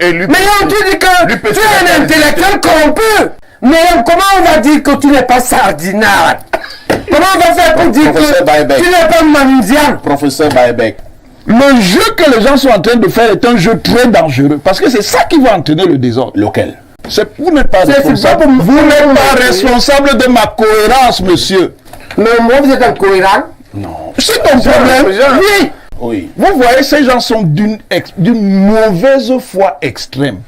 Mais on te dit que tu es un intellectuel corrompu. Mais comment on va dire que tu n'es pas sardinard? Comment on va faire pour dire que tu n'es pas mendiant? Professeur Baebek. Le jeu que les gens sont en train de faire est un jeu très dangereux. Parce que c'est ça qui va entraîner le désordre. Lequel? Vous n'êtes pas responsable. Vous n'êtes pas responsable de ma cohérence, monsieur. Mais moi, vous êtes incohérent? Non. C'est ton problème. Oui. Oui. Vous voyez, ces gens sont d'une mauvaise foi extrême.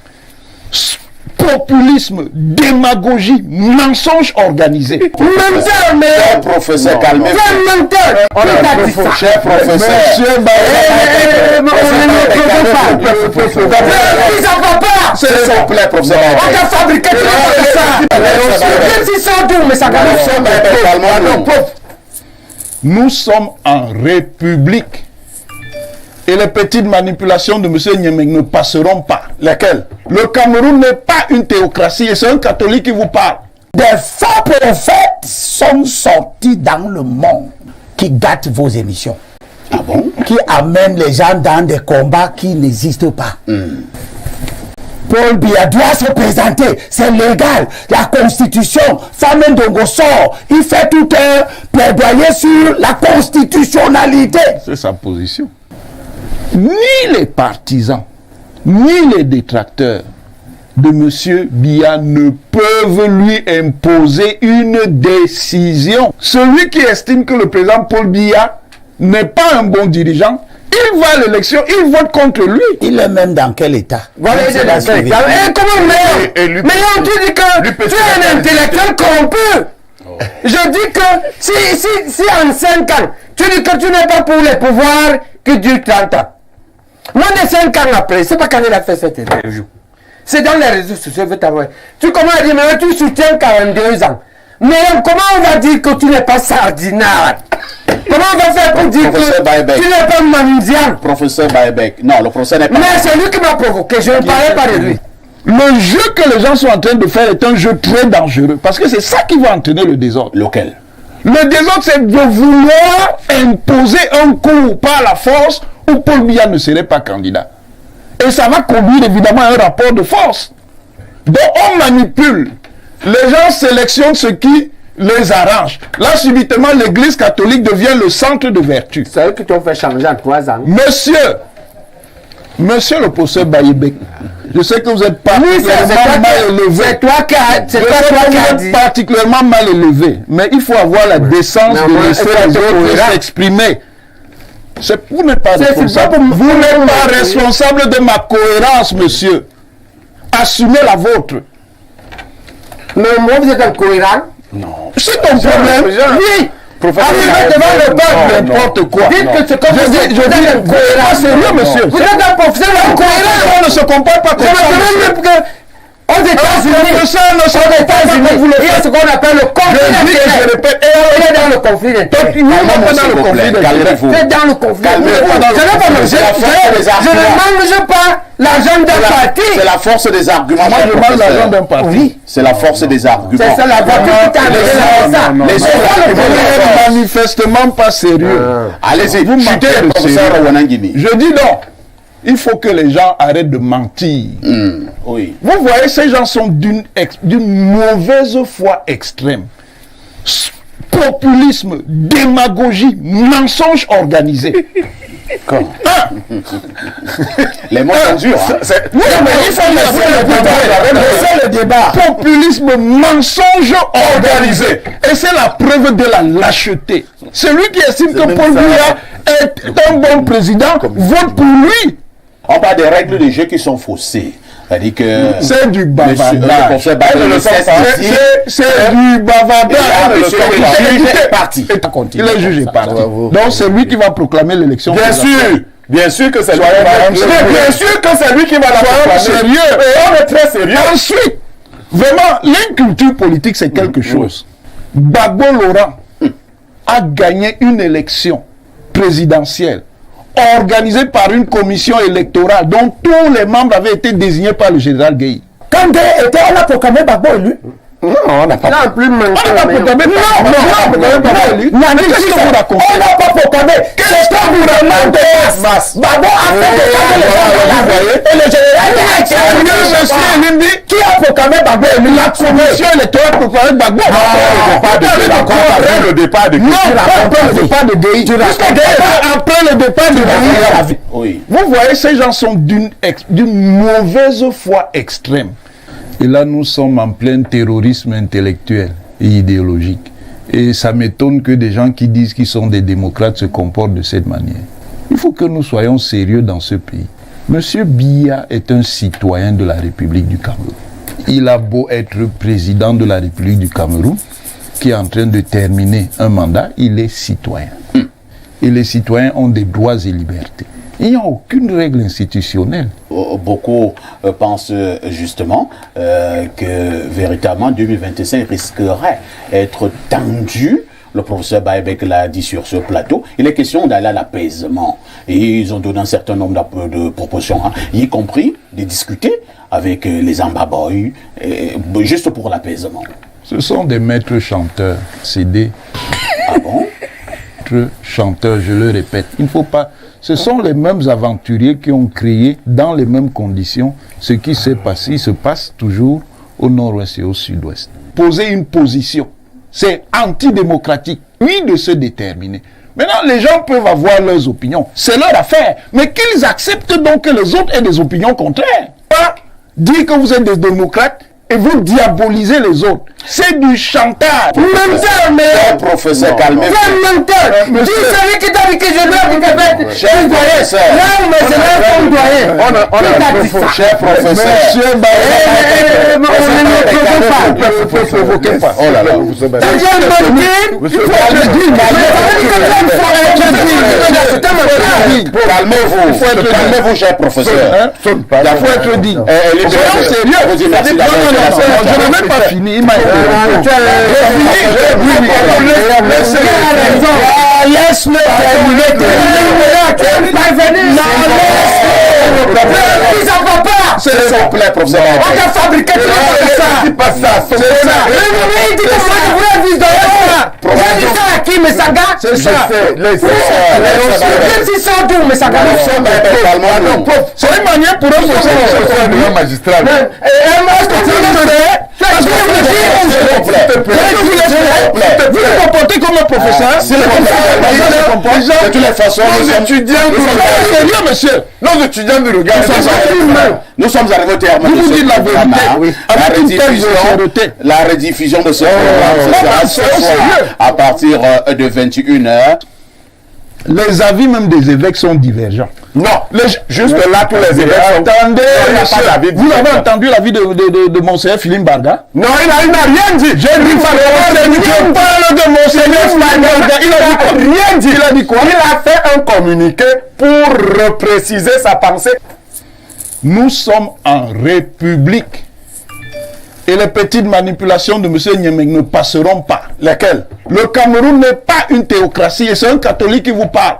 Populisme, démagogie, mensonge organisé. Menteur, mais... Professeur, calmez-vous. Quel menteur? Cher professeur. Monsieur Ça va pas. S'il vous plaît, professeur. On t'a fabriqué ça. Même si c'est dur, mais ça va pas. Nous sommes en république. Et les petites manipulations de M. Niamey ne passeront pas. Lesquelles? Le Cameroun n'est pas une théocratie et c'est un catholique qui vous parle. Des faux prophètes sont sortis dans le monde qui gâtent vos émissions. Ah bon? Qui amènent les gens dans des combats qui n'existent pas. Paul Biya doit se présenter, c'est légal. La Constitution, Samuel Ndongo sort, il fait tout un plaidoyer sur la constitutionnalité. C'est sa position. Ni les partisans, ni les détracteurs de M. Biya ne peuvent lui imposer une décision. Celui qui estime que le président Paul Biya n'est pas un bon dirigeant, il va à l'élection, il vote contre lui. Il est même dans quel état? Voilà, il est dans quel état? Comment mais on te dit que tu es un intellectuel corrompu. Je dis que si en 5 ans, tu dis que tu n'es pas pour les pouvoirs qui durent 30 ans. Moins de 5 ans après, c'est pas quand il a fait cette interview. C'est dans les réseaux sociaux, je veux t'avouer. Tu commences à dire, mais tu soutiens 42 ans. Mais comment on va dire que tu n'es pas sardinard? Comment on va faire pour dire que tu n'es pas mendiant? Professeur Baebek. Non, le professeur n'est pas... Mais c'est lui qui m'a provoqué, je ne parlais pas de lui. Le jeu que les gens sont en train de faire est un jeu très dangereux. Parce que c'est ça qui va entraîner le désordre. Lequel? Le désordre, c'est de vouloir imposer un coup par la force où Paul Biya ne serait pas candidat. Et ça va conduire évidemment à un rapport de force. Donc on manipule. Les gens sélectionnent ce qui les arrange. Là, subitement, l'église catholique devient le centre de vertu. C'est eux qui t'ont fait changer en 3 ans. Monsieur le professeur Baebek, je sais que vous êtes particulièrement mal élevé. C'est toi qui as dit. Particulièrement mal élevé. Mais il faut avoir la décence de laisser les autres s'exprimer. Vous n'êtes pas responsable. Vous n'êtes pas responsable de ma cohérence, monsieur. Assumez la vôtre. Mais moi, vous êtes incohérent? Non. C'est ton problème. Oui. Arrivez devant le peuple, n'importe quoi. Dites que c'est comme je dis incohérent, sérieux, monsieur. Vous êtes un professeur incohérent. On ne se comporte pas comme ça. Aux États-Unis, il y a ce qu'on appelle le conflit d'intérêts. Je répète, il est dans le conflit d'intérêts. Il n'est pas dans le conflit d'intérêts. C'est dans le conflit d'intérêts. Je ne mange pas l'argent d'un parti. C'est la force des arguments. Moi, je mange l'argent d'un parti. Oui, c'est la force des arguments. C'est ça la voiture qui t'a amené Les autres manifestement pas sérieux. Allez-y, vous chutez le professeur Wanangini. Je dis non. Il faut que les gens arrêtent de mentir. Oui. Vous voyez, ces gens sont d'une mauvaise foi extrême. Populisme, démagogie, mensonge organisé. Les mots sont durs. Oui, mais il faut laisser le débat. Populisme, mensonge organisé. Et c'est la preuve de la lâcheté. Celui qui estime que Paul Biya est un bon président, vote pour lui. On parle des règles de jeu qui sont faussées. C'est-à-dire que... C'est du bavardage. C'est du bavardage. Il est jugé parti. Donc c'est lui qui va proclamer l'élection. Bien sûr que c'est lui. Bien sûr que c'est lui qui va la proclamer. Sérieux. On est très sérieux. Ensuite, vraiment, l'inculture politique, c'est quelque chose. Gbagbo Laurent a gagné une élection présidentielle organisée par une commission électorale dont tous les membres avaient été désignés par le général Gueye. Quand Gueye était, on a proclamé Gbagbo élu. Non, on n'a pas. Non, plus maintenant. On n'a pas proclamé. Non, on n'a pas proclamé. C'est un gouvernement de masse. Babo a fait et le général qui a proclamé Babo et la commission électorale a proclamé Babo. Après le départ de après le départ de Gueye. Vous voyez, ces gens sont d'une mauvaise foi extrême. Et là, nous sommes en plein terrorisme intellectuel et idéologique. Et ça m'étonne que des gens qui disent qu'ils sont des démocrates se comportent de cette manière. Il faut que nous soyons sérieux dans ce pays. Monsieur Biya est un citoyen de la République du Cameroun. Il a beau être président de la République du Cameroun, qui est en train de terminer un mandat, il est citoyen. Et les citoyens ont des droits et libertés. Il n'y a aucune règle institutionnelle. Beaucoup pensent justement que véritablement 2025 risquerait d'être tendu. Le professeur Baebek l'a dit sur ce plateau. Il est question d'aller à l'apaisement. Et ils ont donné un certain nombre de propositions, y compris de discuter avec les Ambaboy, juste pour l'apaisement. Ce sont des maîtres chanteurs, cédés. Ah bon? Maîtres chanteurs, je le répète. Il ne faut pas... Ce sont les mêmes aventuriers qui ont créé dans les mêmes conditions ce qui s'est passé. Il se passe toujours au nord-ouest et au sud-ouest. Poser une position, c'est antidémocratique. Oui, de se déterminer. Maintenant, les gens peuvent avoir leurs opinions. C'est leur affaire. Mais qu'ils acceptent donc que les autres aient des opinions contraires. Pas dire que vous êtes des démocrates et vous diabolisez les autres. C'est du chantage. Menteur, mais... Professeur, calmez-vous. Menteur. Dis celui qui t'a dit que je dois vous faire. Cher professeur. Non, mais c'est là qu'on doit. On a dit ça. Cher professeur. Monsieur On ne provoquez pas. Oh là là. Tu viens de me dire... Calmez-vous. Calmez-vous, cher professeur. Il faut être dit. Soyons sérieux. Je n'ai même pas fini. Il m'a été. Laisse-le s'il vous plaît, professeur. On a fabriqué ça. C'est pas ça. C'est ça. Il dit que moi je voulais vivre dans ça. J'ai dit ça à qui, mais ça gâte. C'est ça. Même si ça doux, mais ça gâte. C'est une manière pour eux de faire un magistrat. Vous vous comportez comme un professeur. De toutes les façons, nos étudiants sérieux, monsieur. Nos étudiants de regard. Nous sommes arrivés au terme. Vous dites la vérité. La rediffusion de ce programme sera à partir de 21h. Les avis même des évêques sont divergents. Non, juste là, tous les évêques sont... Attendez, vous avez entendu l'avis de Monseigneur Philippe Barga? Non, il n'a rien dit. J'ai dit je parle de Monseigneur Philippe Barga. Il a rien dit. Il a dit quoi? Il a fait un communiqué pour préciser sa pensée. Nous sommes en République. Et les petites manipulations de M. Niamey ne passeront pas. Lesquelles? Le Cameroun n'est pas une théocratie et c'est un catholique qui vous parle.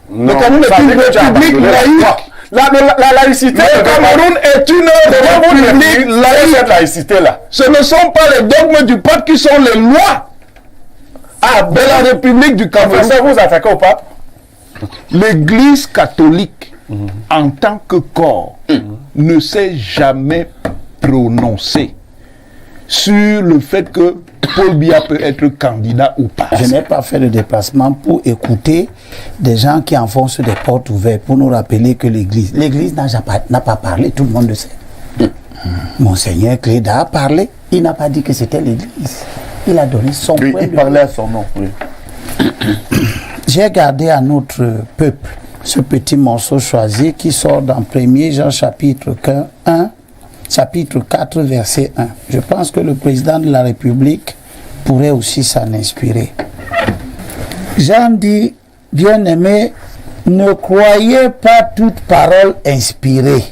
Non, le Cameroun est une république laïque. La laïcité. Le Cameroun est une république laïque. Cette laïcité-là. Ce ne sont pas les dogmes du pape qui sont les lois de la République du Cameroun. Vous attaquez au pape? L'Église catholique, en tant que corps, ne s'est jamais prononcée sur le fait que Paul Biya peut être candidat ou pas. Je n'ai pas fait le déplacement pour écouter des gens qui enfoncent des portes ouvertes pour nous rappeler que l'Église n'a pas parlé, tout le monde le sait. Monseigneur Cléda a parlé, il n'a pas dit que c'était l'Église. Il a donné son point de vue. Il parlait à son nom. Oui. J'ai gardé à notre peuple ce petit morceau choisi qui sort dans 1er Jean chapitre 1. Chapitre 4, verset 1. Je pense que le président de la République pourrait aussi s'en inspirer. Jean dit, bien-aimé, ne croyez pas toute parole inspirée,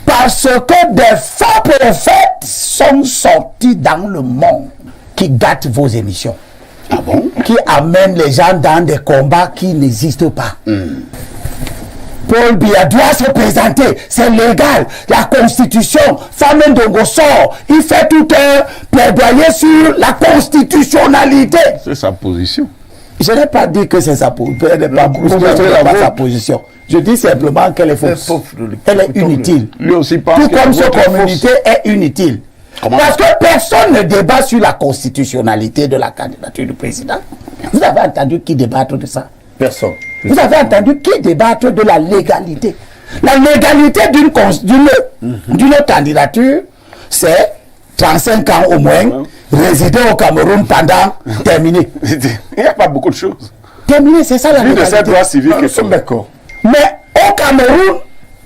parce que des faux prophètes sont sortis dans le monde qui gâtent vos émissions. Ah bon? Qui amènent les gens dans des combats qui n'existent pas. Paul Biya doit se présenter, c'est légal. La Constitution, Fameux Ndongo sort, il fait tout un plaidoyer sur la constitutionnalité. C'est sa position. Je n'ai pas dit que c'est sa position, sa position. Je dis simplement qu'elle est fausse. Elle est inutile. Lui aussi pense tout que comme ce votre communiqué est inutile. Parce que personne ne débat sur la constitutionnalité de la candidature du président. Vous avez entendu qui débattre de ça? Personne. Vous avez entendu qui débattre de la légalité? La légalité d'une candidature, c'est 35 ans au moins, résider au Cameroun pendant terminé. Il n'y a pas beaucoup de choses. Terminé, c'est ça la légalité. De cette loi civique, Nous sommes d'accord. Mais au Cameroun,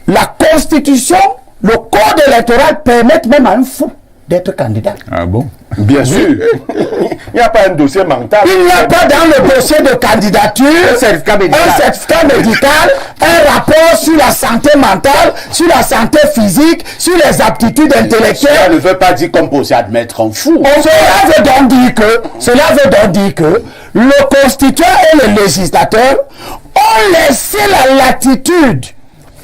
la constitution, le code électoral permettent même à un fou d'être candidat. Ah bon? Bien sûr. Il n'y a pas un dossier mental. Il n'y a pas dans le dossier de candidature Un certificat médical, un rapport sur la santé mentale, sur la santé physique, sur les aptitudes intellectuelles. Ça ne veut pas dire qu'on peut aussi admettre un fou. Cela veut donc dire que le constituant et le législateur ont laissé la latitude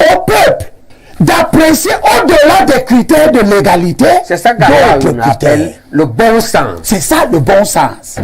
au peuple d'apprécier au-delà des critères de légalité. C'est ça qu'on appelle le bon sens. C'est ça le bon sens.